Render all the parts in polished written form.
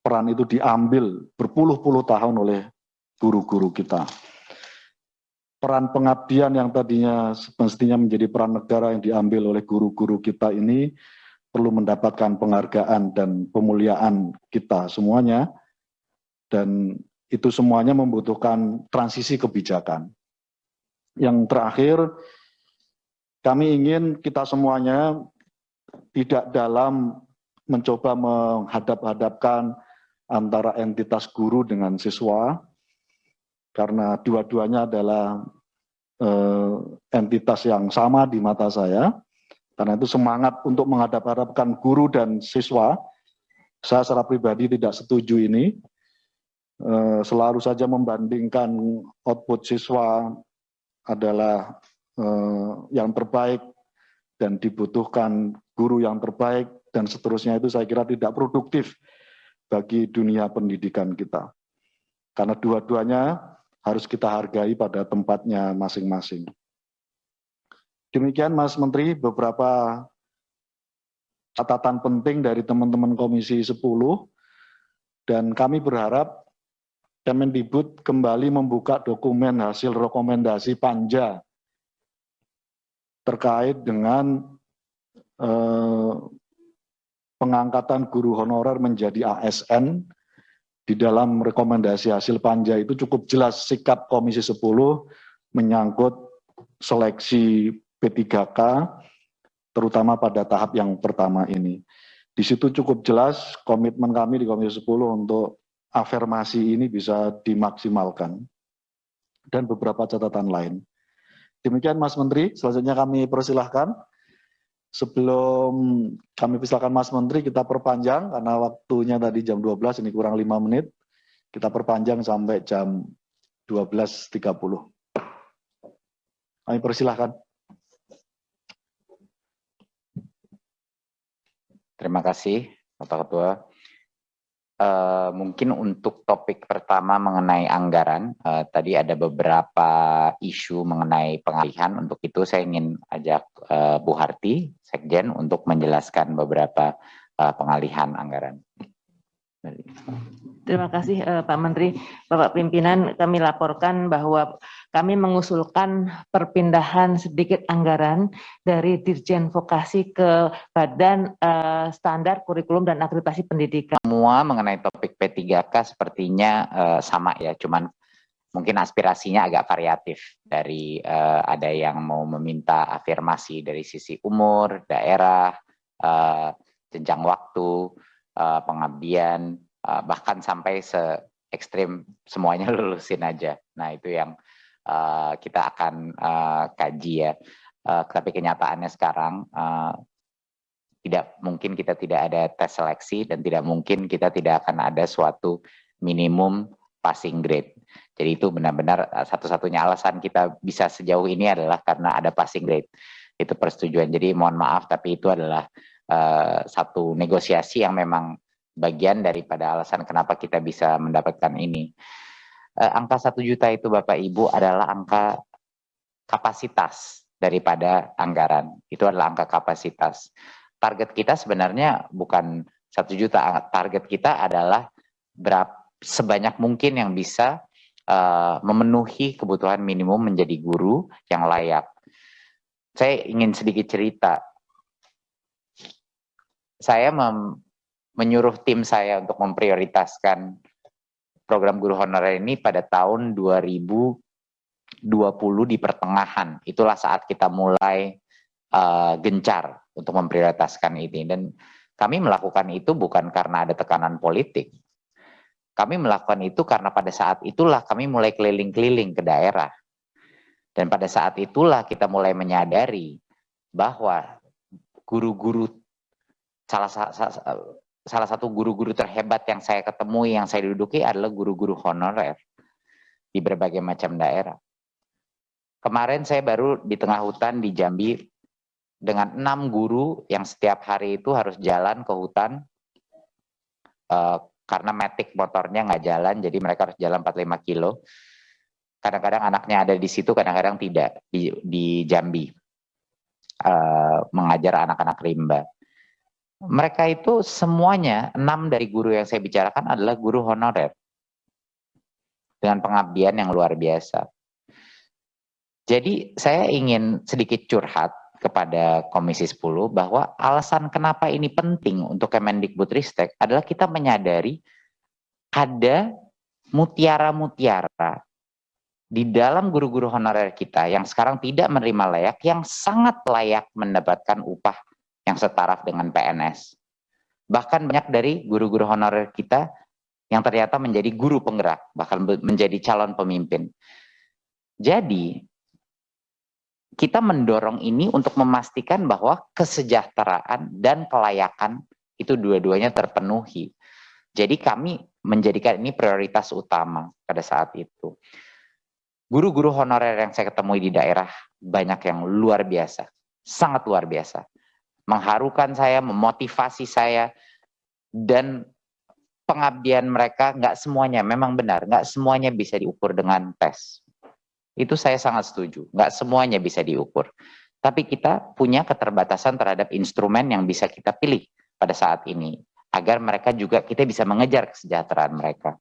peran itu diambil berpuluh-puluh tahun oleh guru-guru kita. Peran pengabdian yang tadinya semestinya menjadi peran negara yang diambil oleh guru-guru kita ini perlu mendapatkan penghargaan dan pemuliaan kita semuanya, dan itu semuanya membutuhkan transisi kebijakan. Yang terakhir, kami ingin kita semuanya tidak dalam mencoba menghadap-hadapkan antara entitas guru dengan siswa, karena dua-duanya adalah entitas yang sama di mata saya. Karena itu semangat untuk menghadap-hadapkan guru dan siswa, saya secara pribadi tidak setuju ini. Selalu saja membandingkan output siswa adalah yang terbaik dan dibutuhkan guru yang terbaik dan seterusnya, itu saya kira tidak produktif bagi dunia pendidikan kita. Karena dua-duanya harus kita hargai pada tempatnya masing-masing. Demikian Mas Menteri, beberapa catatan penting dari teman-teman Komisi 10, dan kami berharap Kemendikbud kembali membuka dokumen hasil rekomendasi Panja terkait dengan pengangkatan guru honorer menjadi ASN. Di dalam rekomendasi hasil Panja itu cukup jelas sikap Komisi 10 menyangkut seleksi P3K, terutama pada tahap yang pertama ini. Di situ cukup jelas komitmen kami di Komisi 10 untuk afirmasi ini bisa dimaksimalkan, dan beberapa catatan lain. Demikian Mas Menteri, selanjutnya kami persilahkan. Sebelum kami persilahkan Mas Menteri, kita perpanjang karena waktunya tadi jam 12, ini kurang 5 menit. Kita perpanjang sampai jam 12.30. Kami persilahkan. Terima kasih, Bapak Ketua. Mungkin untuk topik pertama mengenai anggaran, tadi ada beberapa isu mengenai pengalihan. Untuk itu saya ingin ajak Bu Harti, Sekjen, untuk menjelaskan beberapa pengalihan anggaran. Terima kasih Pak Menteri. Bapak Pimpinan, kami laporkan bahwa kami mengusulkan perpindahan sedikit anggaran dari Dirjen Vokasi ke Badan Standar Kurikulum dan Akreditasi Pendidikan. Semua mengenai topik P3K sepertinya sama ya, cuman mungkin aspirasinya agak variatif. Dari ada yang mau meminta afirmasi dari sisi umur, daerah, jenjang waktu, pengabdian, bahkan sampai se-ekstrim semuanya lulusin aja. Nah itu yang kita akan kaji ya. Tapi kenyataannya sekarang tidak mungkin kita tidak ada tes seleksi, dan tidak mungkin kita tidak akan ada suatu minimum passing grade. Jadi itu benar-benar satu-satunya alasan kita bisa sejauh ini adalah karena ada passing grade. Itu persetujuan. Jadi mohon maaf, tapi itu adalah satu negosiasi yang memang bagian daripada alasan kenapa kita bisa mendapatkan ini. Angka 1 juta itu Bapak Ibu adalah angka kapasitas daripada anggaran. Itu adalah angka kapasitas. Target kita sebenarnya bukan 1 juta, target kita adalah sebanyak mungkin yang bisa memenuhi kebutuhan minimum menjadi guru yang layak. Saya ingin sedikit cerita. Saya menyuruh tim saya untuk memprioritaskan program guru honorer ini pada tahun 2020 di pertengahan. Itulah saat kita mulai gencar untuk memprioritaskan ini. Dan kami melakukan itu bukan karena ada tekanan politik. Kami melakukan itu karena pada saat itulah kami mulai keliling-keliling ke daerah. Dan pada saat itulah kita mulai menyadari bahwa guru-guru, salah satu guru-guru terhebat yang saya ketemui, yang saya duduki adalah guru-guru honorer di berbagai macam daerah. Kemarin saya baru di tengah hutan di Jambi dengan 6 guru yang setiap hari itu harus jalan ke hutan karena matic motornya nggak jalan, jadi mereka harus jalan 45 kilo. Kadang-kadang anaknya ada di situ, kadang-kadang tidak di Jambi, mengajar anak-anak rimba. Mereka itu semuanya, 6 dari guru yang saya bicarakan adalah guru honorer. Dengan pengabdian yang luar biasa. Jadi saya ingin sedikit curhat kepada Komisi 10 bahwa alasan kenapa ini penting untuk Kemendikbudristek adalah kita menyadari ada mutiara-mutiara di dalam guru-guru honorer kita yang sekarang tidak menerima layak, yang sangat layak mendapatkan upah yang setara dengan PNS. Bahkan banyak dari guru-guru honorer kita yang ternyata menjadi guru penggerak, bahkan menjadi calon pemimpin. Jadi, kita mendorong ini untuk memastikan bahwa kesejahteraan dan kelayakan itu dua-duanya terpenuhi. Jadi kami menjadikan ini prioritas utama pada saat itu. Guru-guru honorer yang saya ketemui di daerah banyak yang luar biasa, sangat luar biasa. Mengharukan saya, memotivasi saya, dan pengabdian mereka nggak semuanya, memang benar, nggak semuanya bisa diukur dengan tes. Itu saya sangat setuju, nggak semuanya bisa diukur. Tapi kita punya keterbatasan terhadap instrumen yang bisa kita pilih pada saat ini, agar mereka juga, kita bisa mengejar kesejahteraan mereka.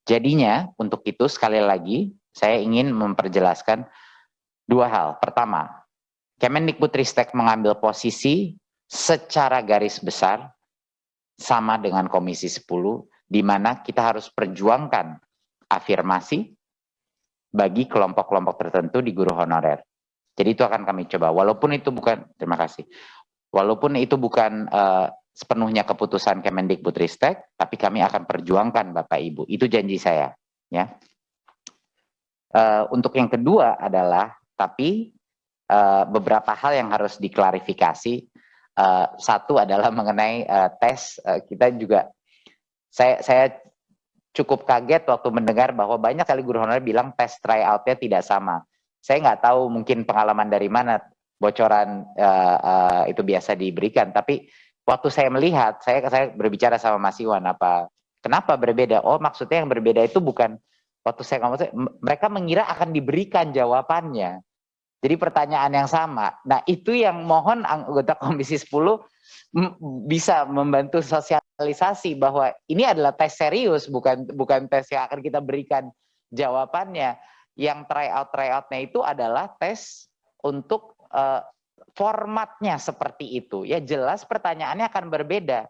Jadinya, untuk itu sekali lagi, saya ingin memperjelaskan dua hal. Pertama, Kemendikbudristek mengambil posisi secara garis besar sama dengan Komisi 10, di mana kita harus perjuangkan afirmasi bagi kelompok-kelompok tertentu di guru honorer. Jadi itu akan kami coba, walaupun itu bukan, terima kasih, walaupun itu bukan sepenuhnya keputusan Kemendikbudristek, tapi kami akan perjuangkan Bapak Ibu, itu janji saya. Ya. Untuk yang kedua adalah, tapi beberapa hal yang harus diklarifikasi. Satu adalah mengenai tes, kita juga, saya cukup kaget waktu mendengar bahwa banyak kali guru honorer bilang tes tryout-nya tidak sama. Saya nggak tahu mungkin pengalaman dari mana bocoran itu biasa diberikan, tapi waktu saya melihat, saya berbicara sama Mas Iwan, kenapa berbeda? Oh, maksudnya yang berbeda itu bukan, waktu saya ngomong, mereka mengira akan diberikan jawabannya. Jadi pertanyaan yang sama. Nah, itu yang mohon anggota Komisi 10 bisa membantu sosialisasi bahwa ini adalah tes serius, bukan tes yang akan kita berikan jawabannya. Yang tryout-tryoutnya itu adalah tes untuk formatnya seperti itu. Ya jelas pertanyaannya akan berbeda.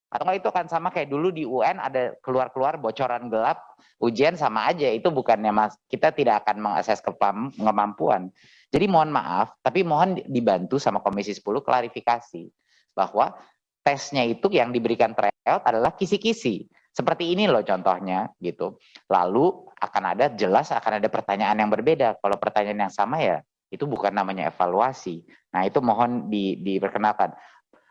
Atau itu akan sama kayak dulu di UN ada keluar-keluar bocoran gelap, ujian sama aja. Itu bukannya kita tidak akan mengakses kemampuan. Jadi mohon maaf, tapi mohon dibantu sama Komisi 10 klarifikasi bahwa tesnya itu yang diberikan tryout adalah kisi-kisi. Seperti ini loh contohnya gitu. Lalu jelas akan ada pertanyaan yang berbeda. Kalau pertanyaan yang sama ya itu bukan namanya evaluasi. Nah, itu mohon diperkenalkan.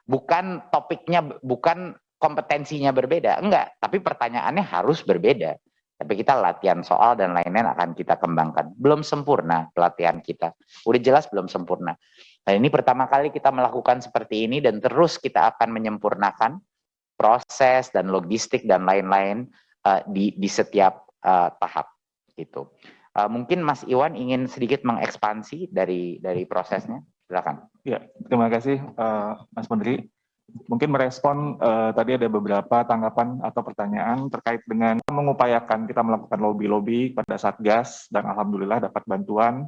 Bukan topiknya, bukan kompetensinya berbeda, enggak, tapi pertanyaannya harus berbeda. Tapi kita latihan soal dan lain-lain akan kita kembangkan. Belum sempurna pelatihan kita. Udah jelas belum sempurna. Nah, ini pertama kali kita melakukan seperti ini dan terus kita akan menyempurnakan proses dan logistik dan lain-lain di setiap tahap gitu. Mungkin Mas Iwan ingin sedikit mengekspansi dari prosesnya. Silakan. Ya, terima kasih Mas Menteri. Mungkin merespon tadi ada beberapa tanggapan atau pertanyaan terkait dengan mengupayakan kita melakukan lobby-lobby pada Satgas, dan alhamdulillah dapat bantuan.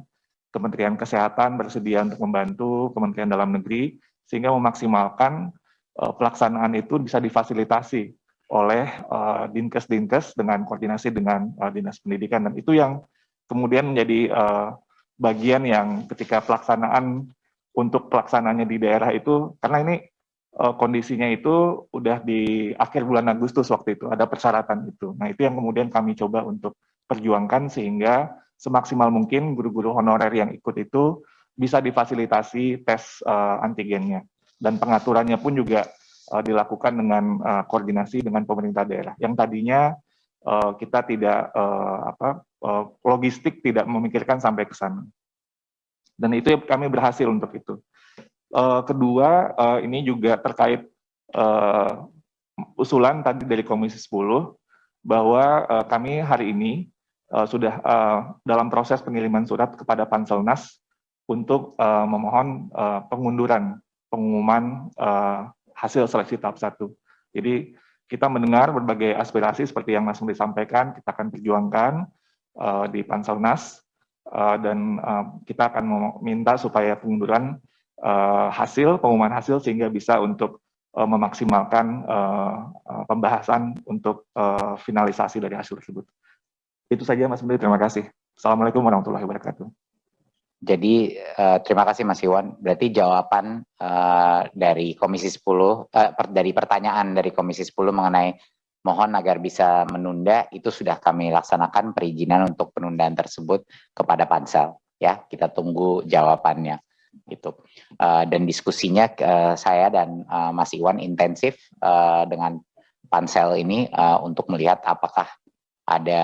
Kementerian Kesehatan bersedia untuk membantu Kementerian Dalam Negeri sehingga memaksimalkan pelaksanaan itu bisa difasilitasi oleh Dinkes dengan koordinasi dengan Dinas Pendidikan, dan itu yang kemudian menjadi bagian yang ketika untuk pelaksanaannya di daerah itu, karena ini kondisinya itu udah di akhir bulan Agustus waktu itu, ada persyaratan itu. Nah, itu yang kemudian kami coba untuk perjuangkan sehingga semaksimal mungkin guru-guru honorer yang ikut itu bisa difasilitasi tes antigennya. Dan pengaturannya pun juga dilakukan dengan koordinasi dengan pemerintah daerah. Yang tadinya kita tidak, logistik tidak memikirkan sampai ke sana. Dan itu kami berhasil untuk itu. Kedua, ini juga terkait usulan tadi dari Komisi 10 bahwa kami hari ini sudah dalam proses pengiriman surat kepada Panselnas untuk memohon pengunduran pengumuman hasil seleksi tahap 1. Jadi kita mendengar berbagai aspirasi seperti yang Mas Menteri sampaikan, kita akan perjuangkan di Panselnas, dan kita akan meminta supaya pengunduran pengumuman hasil sehingga bisa untuk memaksimalkan pembahasan untuk finalisasi dari hasil tersebut. Itu saja Mas Menteri, terima kasih. Assalamualaikum warahmatullahi wabarakatuh. Jadi terima kasih Mas Iwan. Berarti jawaban dari Komisi 10, dari pertanyaan dari Komisi 10 mengenai mohon agar bisa menunda, itu sudah kami laksanakan perizinan untuk penundaan tersebut kepada Pansel. Ya, kita tunggu jawabannya. Gitu. Dan diskusinya saya dan Mas Iwan intensif dengan Pansel ini untuk melihat apakah ada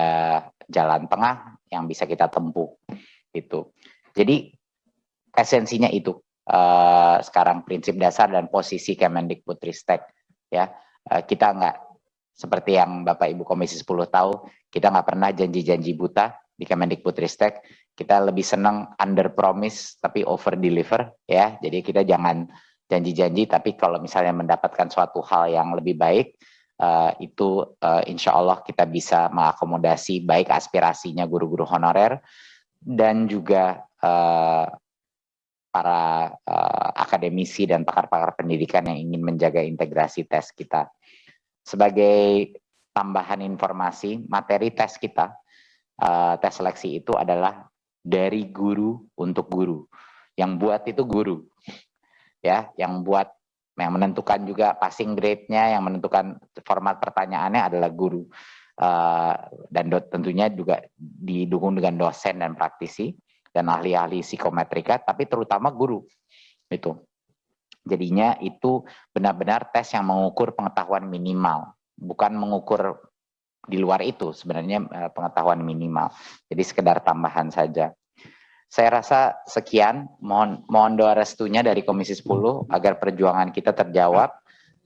jalan tengah yang bisa kita tempuh. Gitu. Jadi esensinya itu sekarang prinsip dasar dan posisi Kemendikbudristek, ya. Kita nggak seperti yang Bapak Ibu Komisi 10 tahu, kita nggak pernah janji-janji buta di Kemendikbudristek. Kita lebih senang under promise tapi over deliver, ya. Jadi kita jangan janji-janji, tapi kalau misalnya mendapatkan suatu hal yang lebih baik, itu insya Allah kita bisa mengakomodasi baik aspirasinya guru-guru honorer dan juga para akademisi dan pakar-pakar pendidikan yang ingin menjaga integrasi tes kita. Sebagai tambahan informasi, materi tes kita, tes seleksi itu adalah dari guru untuk guru. Yang buat itu guru, ya, yang menentukan juga passing grade-nya, yang menentukan format pertanyaannya adalah guru. Dan tentunya juga didukung dengan dosen dan praktisi dan ahli-ahli psikometrika, tapi terutama guru. Itu. Jadinya itu benar-benar tes yang mengukur pengetahuan minimal, bukan mengukur di luar itu, sebenarnya pengetahuan minimal. Jadi sekedar tambahan saja. Saya rasa sekian, mohon doa restunya dari Komisi 10 agar perjuangan kita terjawab.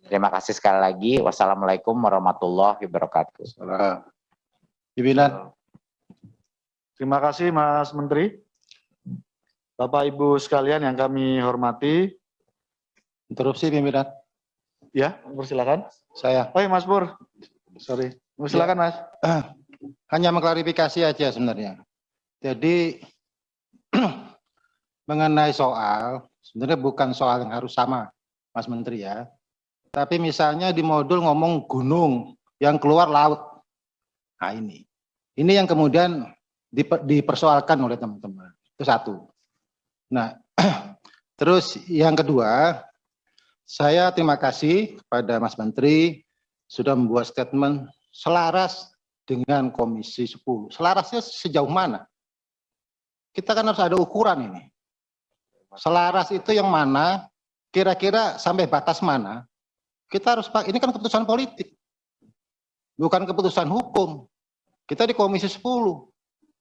Terima kasih sekali lagi. Wassalamualaikum warahmatullahi wabarakatuh. Pimpinan. Terima kasih Mas Menteri. Bapak Ibu sekalian yang kami hormati. Interupsi pimpinan. Ya, silakan. Saya. Oh ya Mas Pur. Sorry. Silakan Mas. Hanya mengklarifikasi aja sebenarnya. Jadi mengenai soal, sebenarnya bukan soal yang harus sama, Mas Menteri ya. Tapi misalnya di modul ngomong gunung, yang keluar laut. Nah ini yang kemudian dipersoalkan oleh teman-teman. Itu satu. Nah, terus yang kedua, saya terima kasih kepada Mas Menteri sudah membuat statement selaras dengan Komisi 10. Selarasnya sejauh mana? Kita kan harus ada ukuran ini. Selaras itu yang mana, kira-kira sampai batas mana? Kita harus, ini kan keputusan politik, bukan keputusan hukum. Kita di Komisi 10,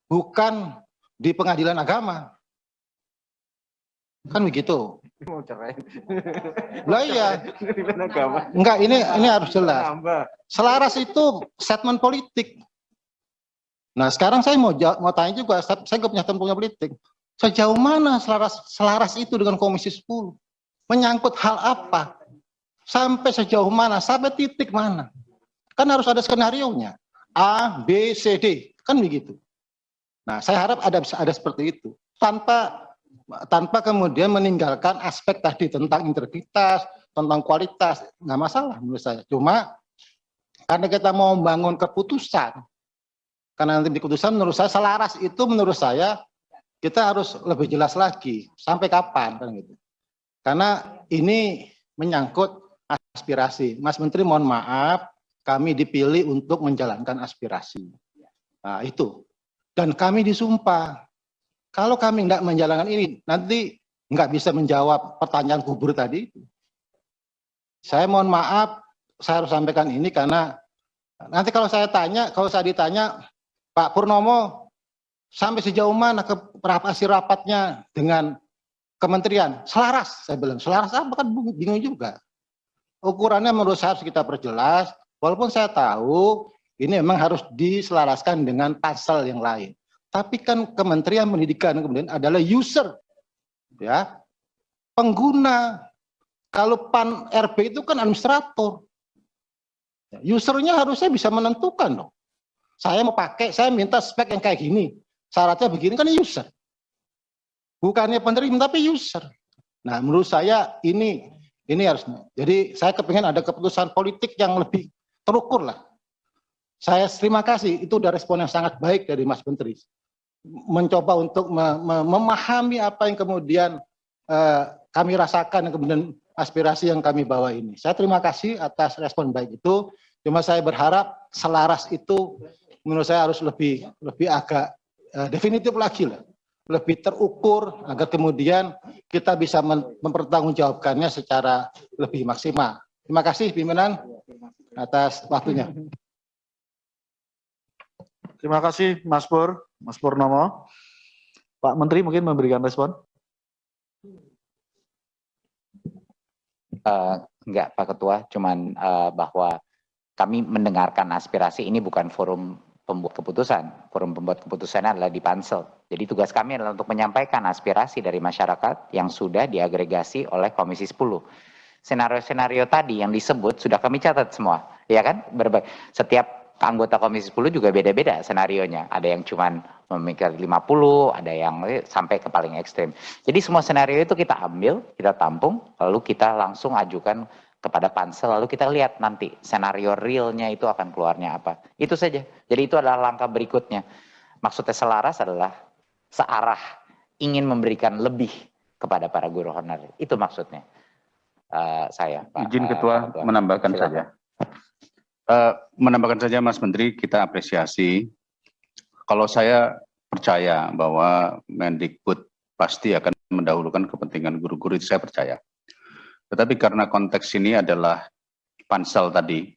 bukan di pengadilan agama. Kan begitu. Mau cerai. Lah iya. Enggak, ini harus jelas. Selaras itu statement politik. Nah sekarang saya mau tanya juga, saya nggak punya statement politik. Sejauh mana selaras itu dengan Komisi 10? Menyangkut hal apa? Sampai sejauh mana? Sampai titik mana? Kan harus ada skenarionya. A, B, C, D. Kan begitu. Nah, saya harap ada seperti itu. Tanpa kemudian meninggalkan aspek tadi tentang integritas, tentang kualitas. Nggak masalah menurut saya. Cuma, karena kita mau membangun keputusan, karena nanti di keputusan menurut saya, selaras itu menurut saya, kita harus lebih jelas lagi. Sampai kapan? Kan gitu. Karena ini menyangkut aspirasi. Mas Menteri mohon maaf, kami dipilih untuk menjalankan aspirasi. Nah itu. Dan kami disumpah. Kalau kami tidak menjalankan ini, nanti nggak bisa menjawab pertanyaan kubur tadi. Saya mohon maaf, saya harus sampaikan ini karena nanti kalau saya ditanya, Pak Purnomo, sampai sejauh mana hasil rapatnya dengan kementerian? Selaras, saya bilang. Selaras apa kan bingung juga. Ukurannya menurut saya harus kita perjelas, walaupun saya tahu ini memang harus diselaraskan dengan pasal yang lain. Tapi kan Kementerian Pendidikan kemudian adalah user, ya, pengguna. Kalau PAN RB itu kan administrator. Usernya harusnya bisa menentukan dong. Saya mau pakai, saya minta spek yang kayak gini. Syaratnya begini kan user. Bukannya penerima tapi user. Nah, menurut saya ini harusnya. Jadi saya kepingin ada keputusan politik yang lebih terukur lah. Saya terima kasih, itu udah respon yang sangat baik dari Mas Menteri. Mencoba untuk memahami apa yang kemudian kami rasakan, yang kemudian aspirasi yang kami bawa ini. Saya terima kasih atas respon baik itu. Cuma saya berharap selaras itu menurut saya harus lebih agak definitif lagi lah, lebih terukur agar kemudian kita bisa mempertanggungjawabkannya secara lebih maksimal. Terima kasih pimpinan atas waktunya. Terima kasih Mas Purnomo. Pak Menteri mungkin memberikan respon. Enggak Pak Ketua, cuman bahwa kami mendengarkan aspirasi, ini bukan forum pembuat keputusan. Forum pembuat keputusan adalah di Pansel. Jadi tugas kami adalah untuk menyampaikan aspirasi dari masyarakat yang sudah diagregasi oleh Komisi 10. Senario-senario tadi yang disebut sudah kami catat semua, ya kan? Setiap anggota Komisi 10 juga beda-beda senarionya. Ada yang cuman memikir 50, ada yang sampai ke paling ekstrim. Jadi semua senario itu kita ambil, kita tampung, lalu kita langsung ajukan kepada Pansel, lalu kita lihat nanti senario realnya itu akan keluarnya apa. Itu saja. Jadi itu adalah langkah berikutnya. Maksudnya selaras adalah searah, ingin memberikan lebih kepada para guru honorer. Itu maksudnya. Saya, Pak. Izin Ketua menambahkan saja. Menambahkan saja Mas Menteri, kita apresiasi. Kalau saya percaya bahwa Mendikbud pasti akan mendahulukan kepentingan guru-guru, itu saya percaya. Tetapi karena konteks ini adalah Pansel tadi,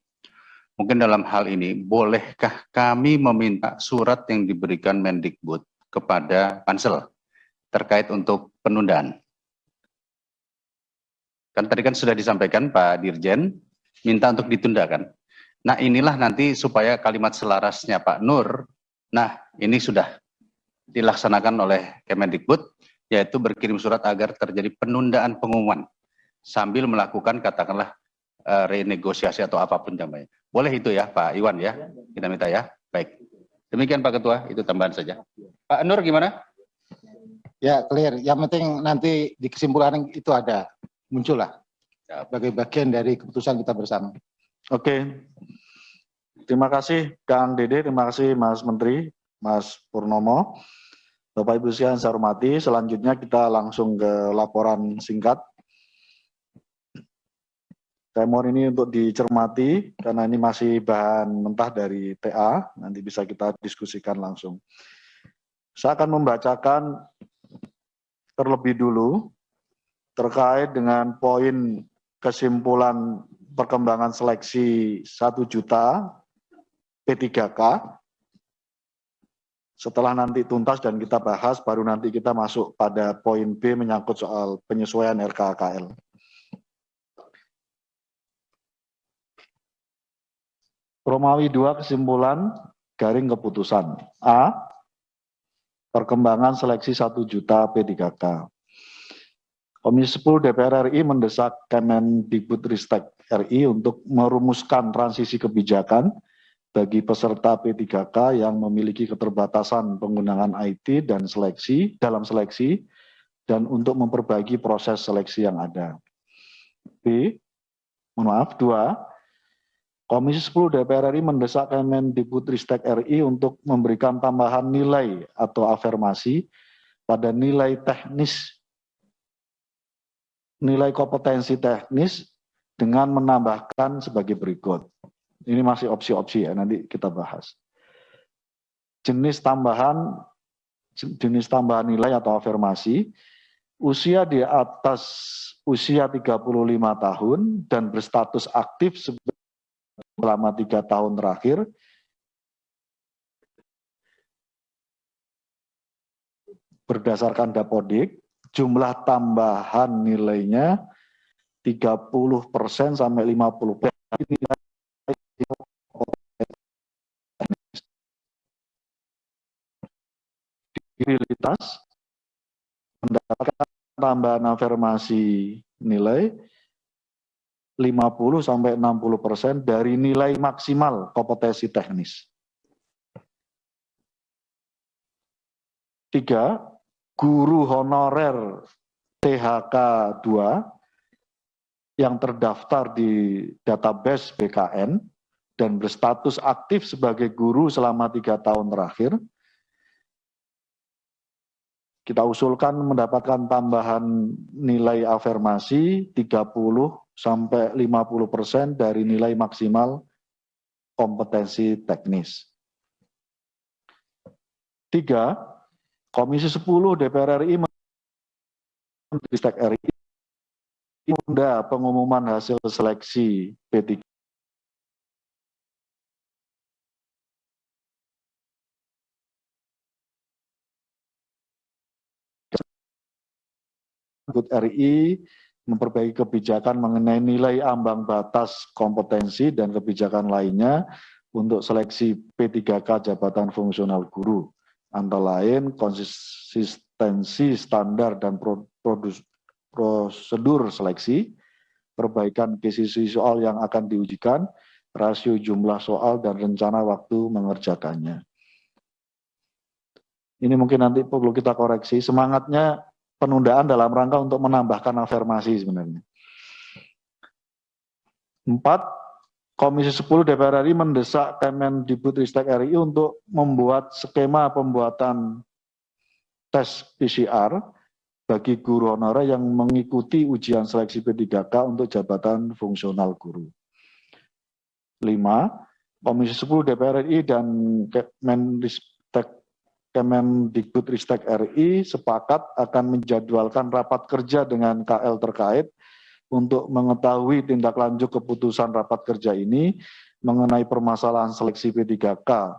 mungkin dalam hal ini, bolehkah kami meminta surat yang diberikan Mendikbud kepada Pansel terkait untuk penundaan? Kan tadi kan sudah disampaikan Pak Dirjen, minta untuk ditundakan. Nah inilah nanti supaya kalimat selarasnya Pak Nur, nah ini sudah dilaksanakan oleh Kemendikbud, yaitu berkirim surat agar terjadi penundaan pengumuman sambil melakukan katakanlah renegosiasi atau apapun namanya. Boleh itu ya Pak Iwan ya, kita minta ya. Baik, demikian Pak Ketua, itu tambahan saja. Pak Nur gimana? Ya clear, yang penting nanti di kesimpulan itu ada, muncullah sebagai bagian dari keputusan kita bersama. Oke. Terima kasih Kang Dede, terima kasih Mas Menteri, Mas Purnomo. Bapak Ibu sekalian saya hormati, selanjutnya kita langsung ke laporan singkat. Saya mohon ini untuk dicermati, karena ini masih bahan mentah dari TA, nanti bisa kita diskusikan langsung. Saya akan membacakan terlebih dulu, terkait dengan poin kesimpulan perkembangan seleksi 1 juta P3K. Setelah nanti tuntas dan kita bahas, baru nanti kita masuk pada poin B menyangkut soal penyesuaian RKKL. Romawi 2 kesimpulan garing keputusan. A. Perkembangan seleksi 1 juta P3K. Komisi 10 DPR RI mendesak Kemendikbudristek RI untuk merumuskan transisi kebijakan bagi peserta P3K yang memiliki keterbatasan penggunaan IT dan seleksi dan untuk memperbaiki proses seleksi yang ada. B. 2. Komisi 10 DPR RI mendesak Kemendikbudristek RI untuk memberikan tambahan nilai atau afirmasi pada nilai kompetensi teknis dengan menambahkan sebagai berikut. Ini masih opsi-opsi ya, nanti kita bahas. Jenis tambahan nilai atau afirmasi, usia di atas usia 35 tahun dan berstatus aktif selama 3 tahun terakhir, berdasarkan Dapodik, jumlah tambahan nilainya 30% sampai 50%. Disabilitas mendapatkan tambahan afirmasi nilai 50-60% dari nilai maksimal kompetensi teknis. 3. Guru honorer THK 2 yang terdaftar di database BKN dan berstatus aktif sebagai guru selama 3 tahun terakhir, kita usulkan mendapatkan tambahan nilai afirmasi 30-50% dari nilai maksimal kompetensi teknis. 3. Komisi 10 DPR RI Ristek RI menunda pengumuman hasil seleksi P3 RI memperbaiki kebijakan mengenai nilai ambang batas kompetensi dan kebijakan lainnya untuk seleksi P3K jabatan fungsional guru, antara lain konsistensi standar dan prosedur seleksi, perbaikan kisih soal yang akan diujikan, rasio jumlah soal dan rencana waktu mengerjakannya. Ini mungkin nanti perlu kita koreksi, semangatnya penundaan dalam rangka untuk menambahkan afirmasi sebenarnya. 4. Komisi 10 DPR RI mendesak Kemendikbudristek RI untuk membuat skema pembuatan tes PCR bagi guru honorer yang mengikuti ujian seleksi P3K untuk jabatan fungsional guru. 5. Komisi 10 DPR RI dan Kemendikbudristek RI sepakat akan menjadwalkan rapat kerja dengan KL terkait untuk mengetahui tindak lanjut keputusan rapat kerja ini mengenai permasalahan seleksi P3K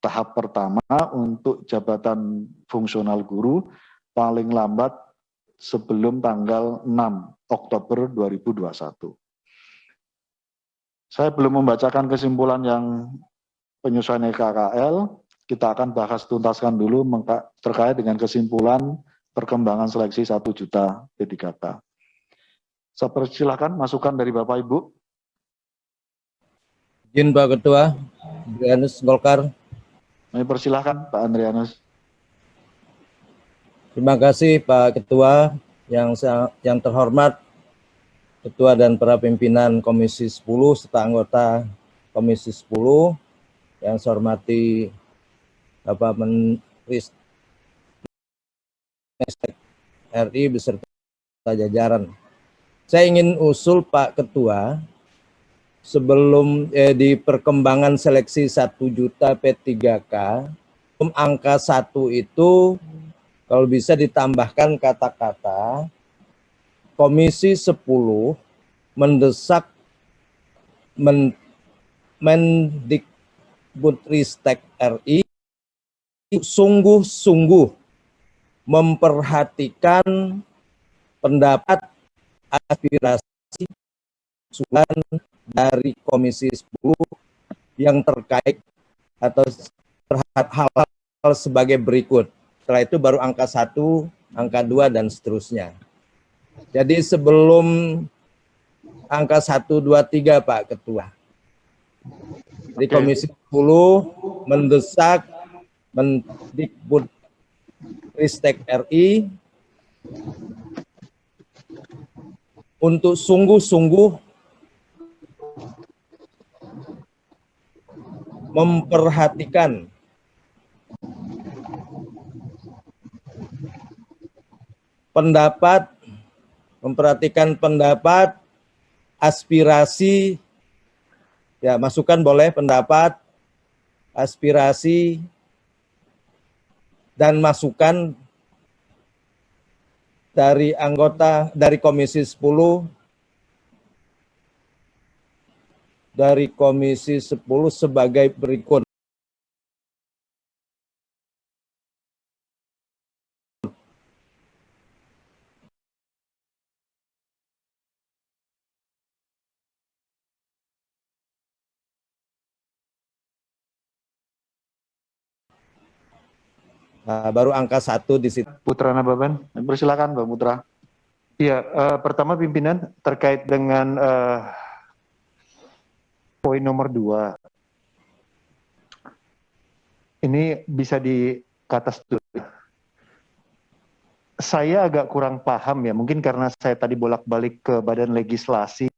tahap pertama untuk jabatan fungsional guru paling lambat sebelum tanggal 6 Oktober 2021. Saya belum membacakan kesimpulan yang penyesuaian KKL, kita akan bahas tuntaskan dulu terkait dengan kesimpulan perkembangan seleksi 1 juta P3K. Saya persilahkan masukan dari Bapak Ibu. Izin Pak Ketua, Adrianus Golkar. Kami persilahkan Pak Andrianus. Terima kasih Pak Ketua, yang terhormat Ketua dan para pimpinan Komisi 10 serta anggota Komisi 10, yang saya hormati Bapak Menteri RI beserta jajaran. Saya ingin usul Pak Ketua, sebelum di perkembangan seleksi 1 juta P3K, angka 1 itu kalau bisa ditambahkan kata-kata Komisi 10 mendesak Mendikbudristek RI sungguh-sungguh memperhatikan pendapat aspirasi usulan dari Komisi 10 yang terkait atau terhadap hal sebagai berikut. Setelah itu baru angka 1, angka 2, dan seterusnya. Jadi sebelum angka 1, 2, 3 Pak Ketua. Di Komisi 10 mendesak Mendikbudristek RI untuk sungguh-sungguh memperhatikan pendapat, aspirasi, ya masukan boleh, pendapat, aspirasi, dan masukan dari anggota dari Komisi 10 sebagai berikut. Baru angka 1 di situ. Putra Nababan, persilakan Bang Putra. Ya, pertama pimpinan terkait dengan poin nomor 2. Ini bisa di ke atas dulu. Saya agak kurang paham ya, mungkin karena saya tadi bolak-balik ke Badan Legislasi.